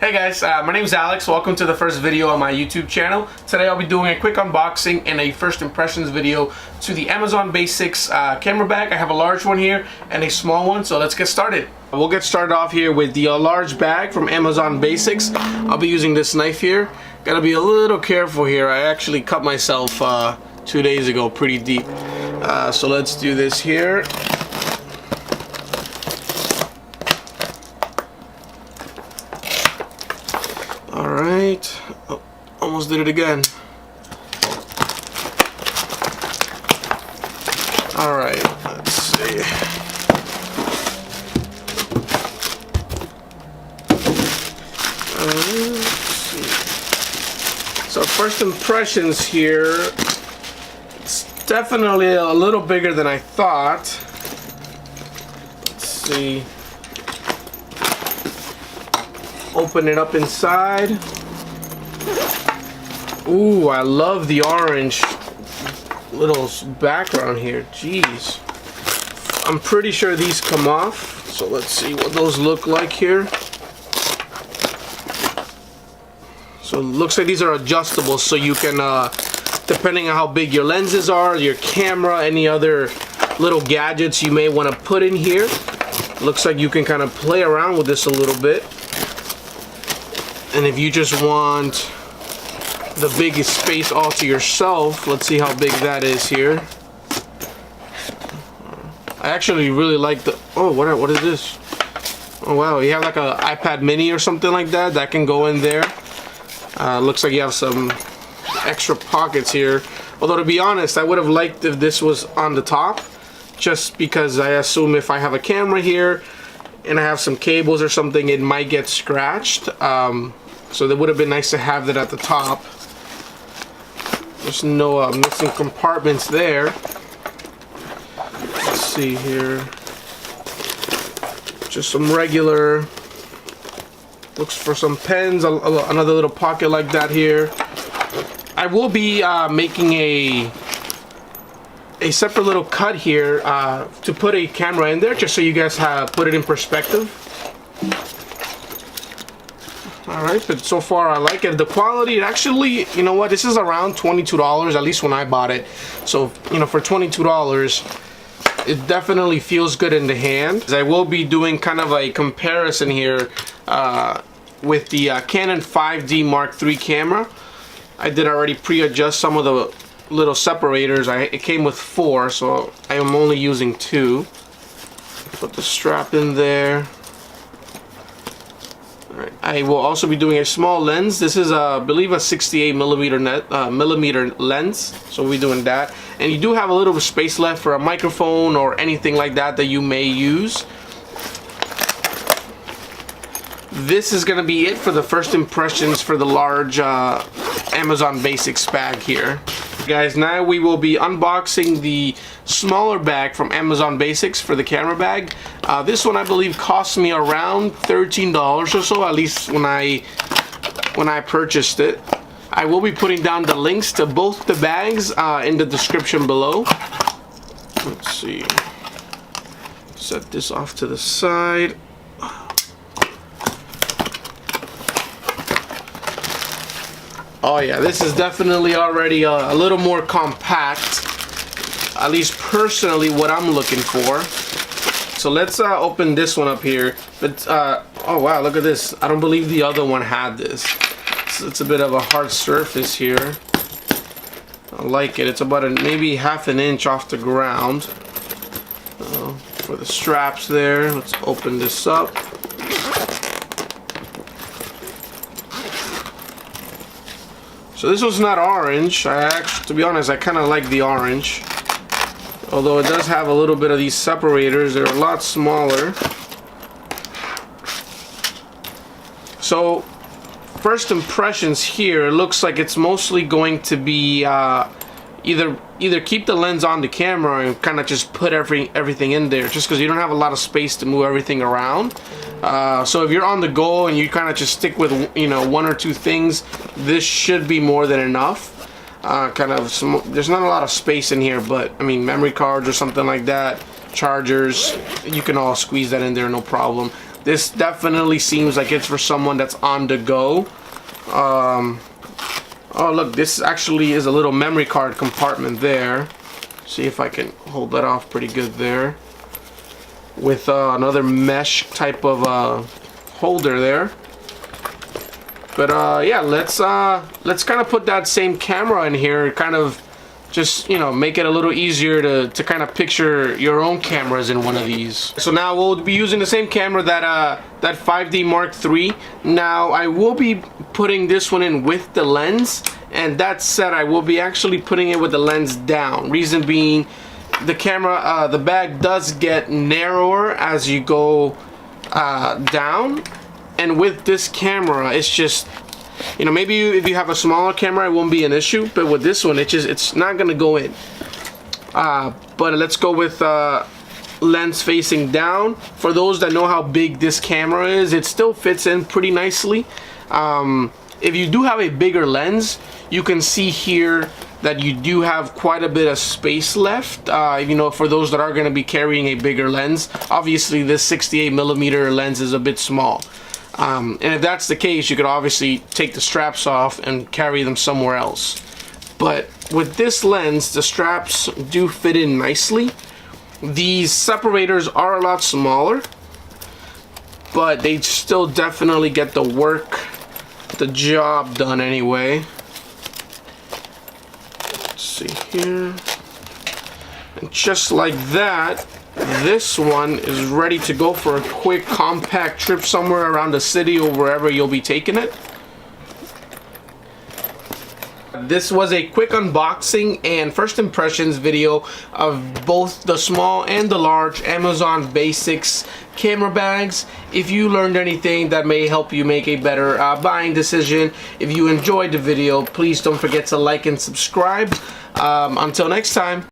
Hey guys, my name is Alex. Welcome to the first video on my YouTube channel. Today I'll be doing a quick unboxing and a first impressions video to the Amazon Basics camera bag. I have a large one here and a small one, so let's get started. We'll get started off here with the large bag from Amazon Basics. I'll be using this knife here. Gotta be a little careful here. I actually cut myself 2 days ago pretty deep. So let's do this here. Alright, oh, almost did it again. Alright, let's see. So first impressions here, it's definitely a little bigger than I thought. Let's see. Open it up inside. Ooh, I love the orange little background here. Jeez. I'm pretty sure these come off. So let's see what those look like here. So it looks like these are adjustable, so you can, depending on how big your lenses are, your camera, any other little gadgets you may want to put in here. Looks like you can kind of play around with this a little bit. And if you just want the biggest space all to yourself, let's see how big that is here. I actually really like the, oh, what is this? Oh wow, you have like a iPad mini or something like that that can go in there. Looks like you have some extra pockets here. Although to be honest, I would have liked if this was on the top, just because I assume if I have a camera here and I have some cables or something, it might get scratched. So it would have been nice to have that at the top. There's no missing compartments there. Let's see here. Just some regular, looks for some pens, another little pocket like that here. I will be making a separate little cut here to put a camera in there, just so you guys put it in perspective. Alright, but so far I like it. The quality, actually, you know what, this is around $22, at least when I bought it. So, you know, for $22, it definitely feels good in the hand. I will be doing kind of a comparison here with the Canon 5D Mark III camera. I did already pre-adjust some of the little separators. It came with 4, so I am only using 2. Put the strap in there. I will also be doing a small lens. This is, I believe, a 68 millimeter lens, so we'll be doing that. And you do have a little bit of space left for a microphone or anything like that that you may use. This is going to be it for the first impressions for the large Amazon Basics bag here. Guys, now we will be unboxing the smaller bag from Amazon Basics for the camera bag. This one I believe cost me around $13 or so, at least when I purchased it. I will be putting down the links to both the bags in the description below. Let's see. Set this off to the side. Oh yeah, this is definitely already a little more compact, at least personally what I'm looking for. So let's open this one up here. But oh wow, look at this. I don't believe the other one had this. It's a bit of a hard surface here. I like it. It's about maybe ½ an inch off the ground. For the straps there, let's open this up. So this was not orange. To be honest, I kind of like the orange. Although it does have a little bit of these separators. They're a lot smaller. So, first impressions here, it looks like it's mostly going to be either keep the lens on the camera and kind of just put everything in there, just because you don't have a lot of space to move everything around. So if you're on the go and you kind of just stick with, you know, 1 or 2 things, this should be more than enough. There's not a lot of space in here, but I mean, memory cards or something like that, chargers, you can all squeeze that in there, no problem. This definitely seems like it's for someone that's on the go. Oh look, this actually is a little memory card compartment there. See if I can hold that off pretty good there. With another mesh type of holder there. But yeah, let's kind of put that same camera in here, kind of just, you know, make it a little easier to kind of picture your own cameras in one of these. So now we'll be using the same camera that 5D Mark III. Now I will be putting this one in with the lens, and that said, I will be actually putting it with the lens down. Reason being, the camera, the bag does get narrower as you go down, and with this camera, it's just, you know, maybe if you have a smaller camera, it won't be an issue, but with this one, it's not gonna go in. But let's go with lens facing down. For those that know how big this camera is, it still fits in pretty nicely. If you do have a bigger lens, you can see here that you do have quite a bit of space left. You know, for those that are going to be carrying a bigger lens. Obviously, this 68mm lens is a bit small. And if that's the case, you could obviously take the straps off and carry them somewhere else. But with this lens, the straps do fit in nicely. These separators are a lot smaller, but they still definitely get the job done anyway. Let's see here. And just like that, this one is ready to go for a quick compact trip somewhere around the city or wherever you'll be taking it. This was a quick unboxing and first impressions video of both the small and the large Amazon Basics camera bags. If you learned anything that may help you make a better buying decision, if you enjoyed the video, please don't forget to like and subscribe. Until next time.